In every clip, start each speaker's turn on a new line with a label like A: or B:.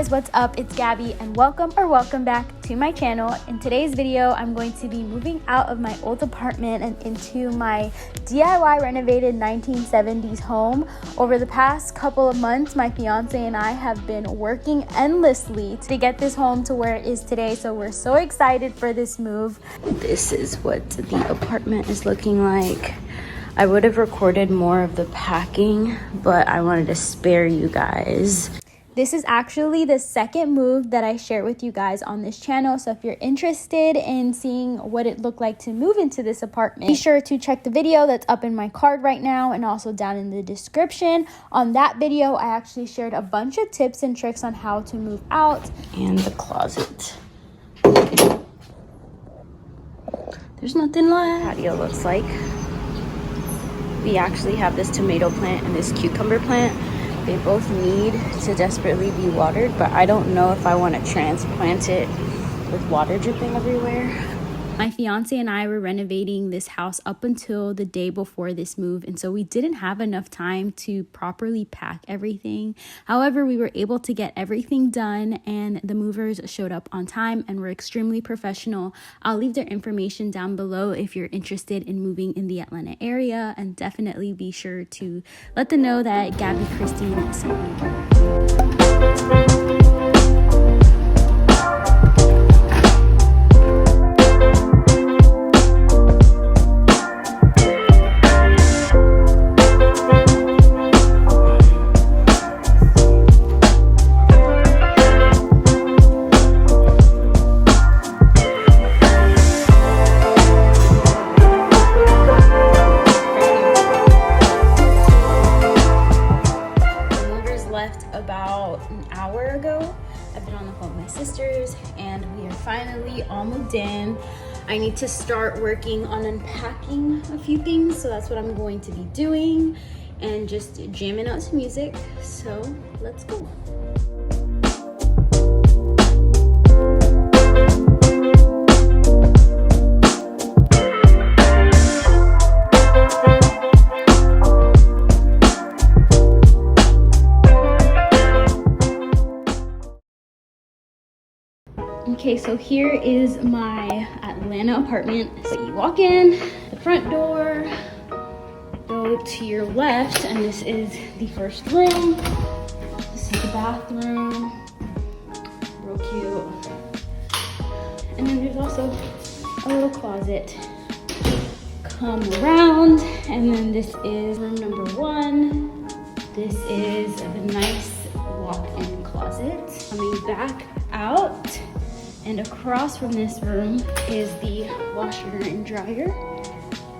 A: guys, what's up? It's Gabby and welcome back to my channel. In today's video, I'm going to be moving out of my old apartment and into my DIY renovated 1970s home. Over the past couple of months, my fiance and I have been working endlessly to get this home to where it is today, so we're so excited for this move. This is what the apartment is looking like. I would have recorded more of the packing, but I wanted to spare you guys. This is actually the second move that I share with you guys on this channel. So if you're interested in seeing what it looked like to move into this apartment, be sure to check the video that's up in my card right now and also down in the description. On that video, I actually shared a bunch of tips and tricks on how to move out. And the closet. There's nothing left. Patio looks like. We actually have this tomato plant and this cucumber plant. They both need to desperately be watered, but I don't know if I want to transplant it with water dripping everywhere. My fiance and I were renovating this house up until the day before this move, and so we didn't have enough time to properly pack everything. However, we were able to get everything done, and the movers showed up on time and were extremely professional. I'll leave their information down below if you're interested in moving in the Atlanta area, and definitely be sure to let them know that Gabby Christine sent you. About an hour ago. I've been on the phone with my sisters and we are finally all moved in. I need to start working on unpacking a few things, so that's what I'm going to be doing and just jamming out to music. So let's go. Okay, so here is my Atlanta apartment. So you walk in the front door, go to your left, and this is the first room. This is the bathroom, real cute. And then there's also a little closet. Come around, and then this is room number 1. This is a nice walk-in closet. Coming back out. And across from this room is the washer and dryer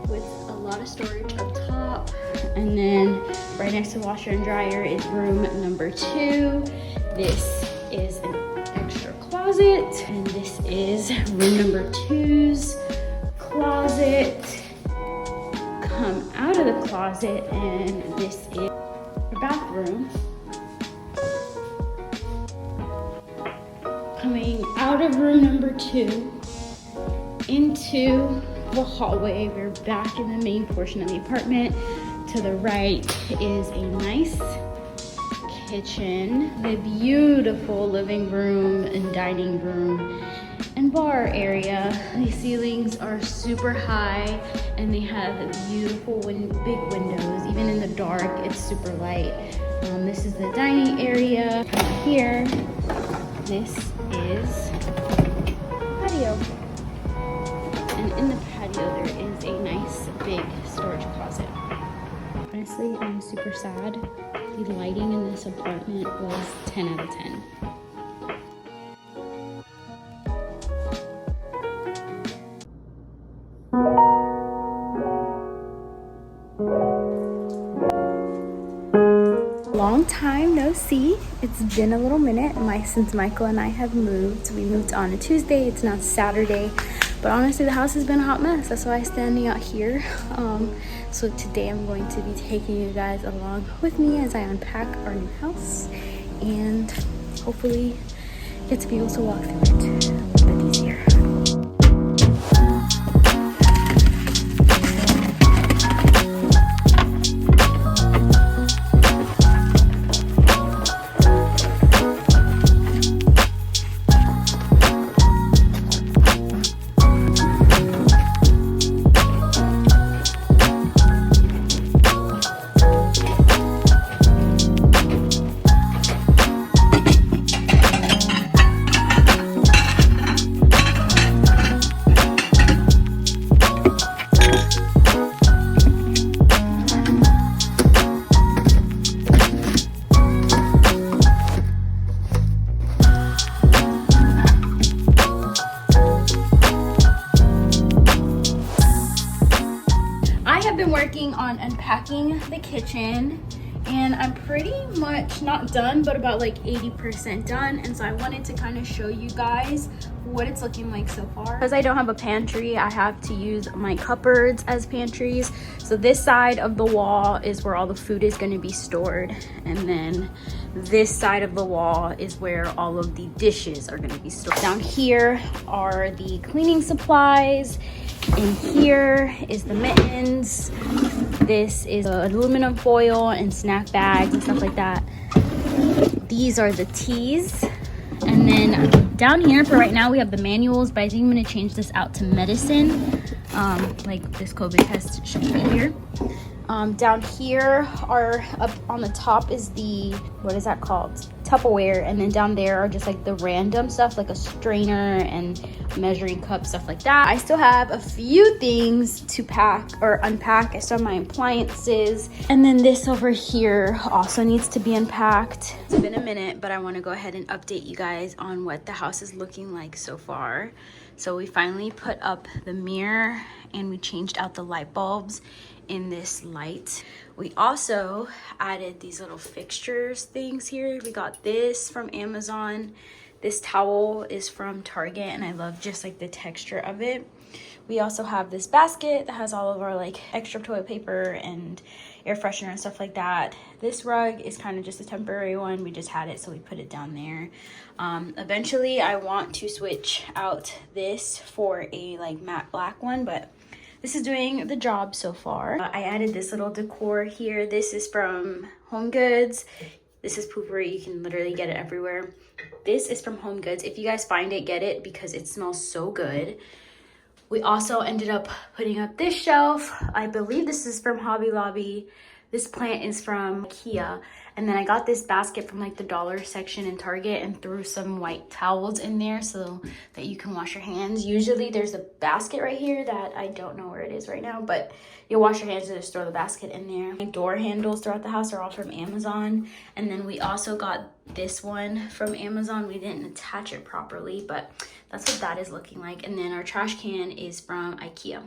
A: with a lot of storage up top. And then right next to the washer and dryer is room number 2. This is an extra closet. And this is room number 2's closet. Come out of the closet and this is the bathroom. Coming out of room number 2 into the hallway. We're back in the main portion of the apartment. To the right is a nice kitchen, the beautiful living room and dining room and bar area. The ceilings are super high and they have beautiful big windows. Even in the dark, it's super light. This is the dining area. Right here, this is patio, and in the patio there is a nice big storage closet. Honestly, I'm super sad. The lighting in this apartment was 10 out of 10. Long time no see. It's been a little minute since Michael and I have moved. We moved on a Tuesday. It's now Saturday, but honestly the house has been a hot mess. That's why I'm standing out here. So today I'm going to be taking you guys along with me as I unpack our new house and hopefully get to be able to walk through it a little bit easier. have been working on unpacking the kitchen, and I'm pretty much not done, but about like 80% done. And so I wanted to kind of show you guys what it's looking like so far. Because I don't have a pantry, I have to use my cupboards as pantries. So this side of the wall is where all the food is going to be stored, and then this side of the wall is where all of the dishes are going to be stored. Down here are the cleaning supplies. In here is the mittens. This is aluminum foil and snack bags and stuff like that. These are the teas. And then down here for right now we have the manuals, but I think I'm going to change this out to medicine. Like this COVID test should be here. Down here are up on the top is the, what is that called? Tupperware. And then down there are just like the random stuff like a strainer and measuring cup, stuff like that. I still have a few things to pack or unpack. I still have my appliances. And then this over here also needs to be unpacked. It's been a minute, but I want to go ahead and update you guys on what the house is looking like so far. So we finally put up the mirror and we changed out the light bulbs in this light. We also added these little fixtures things here. We got this from Amazon. This towel is from Target, and I love just like the texture of it. We also have this basket that has all of our like extra toilet paper and air freshener and stuff like that. This rug is kind of just a temporary one. We just had it, so we put it down there. Eventually I want to switch out this for a like matte black one, but this is doing the job so far. I added this little decor here. This is from Home Goods. This is poopery. You can literally get it everywhere. This is from Home Goods. If you guys find it, get it because it smells so good. We also ended up putting up this shelf. I believe this is from Hobby Lobby. This plant is from IKEA. And then I got this basket from like the dollar section in Target and threw some white towels in there so that you can wash your hands. Usually there's a basket right here that I don't know where it is right now, but you'll wash your hands and just throw the basket in there. My door handles throughout the house are all from Amazon. And then we also got this one from Amazon. We didn't attach it properly, but that's what that is looking like. And then our trash can is from IKEA.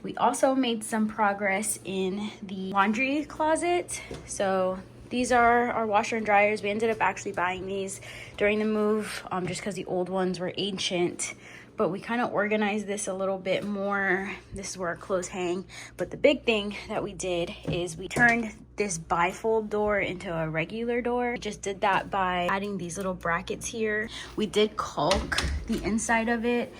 A: We also made some progress in the laundry closet. So these are our washer and dryers. We ended up actually buying these during the move just because the old ones were ancient. But we kind of organized this a little bit more. This is where our clothes hang. But the big thing that we did is we turned this bifold door into a regular door. We just did that by adding these little brackets here. We did caulk the inside of it.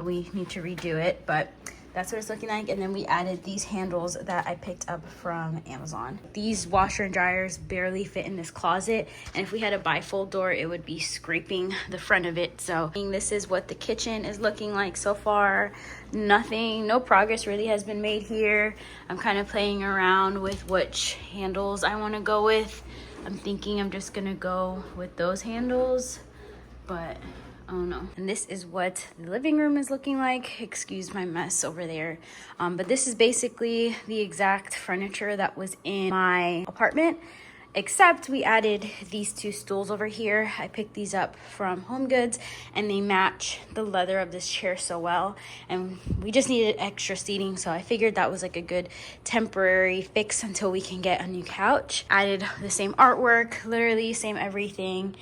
A: We need to redo it, but that's what it's looking like. And then we added these handles that I picked up from Amazon. These washer and dryers barely fit in this closet, and if we had a bifold door it would be scraping the front of it. So this is what the kitchen is looking like so far. No progress really has been made here. I'm kind of playing around with which handles I want to go with. I'm thinking I'm just gonna go with those handles, but oh no. And this is what the living room is looking like. Excuse my mess over there. But this is basically the exact furniture that was in my apartment, except we added these two stools over here. I picked these up from Home Goods and they match the leather of this chair so well. And we just needed extra seating, so I figured that was like a good temporary fix until we can get a new couch. Added the same artwork, literally same everything.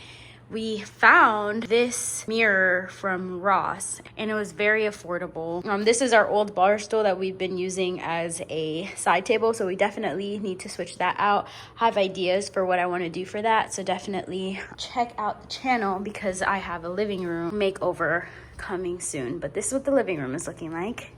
A: We found this mirror from Ross and it was very affordable. This is our old bar stool that we've been using as a side table, so we definitely need to switch that out. I have ideas for what I want to do for that, so definitely check out the channel because I have a living room makeover coming soon. But this is what the living room is looking like.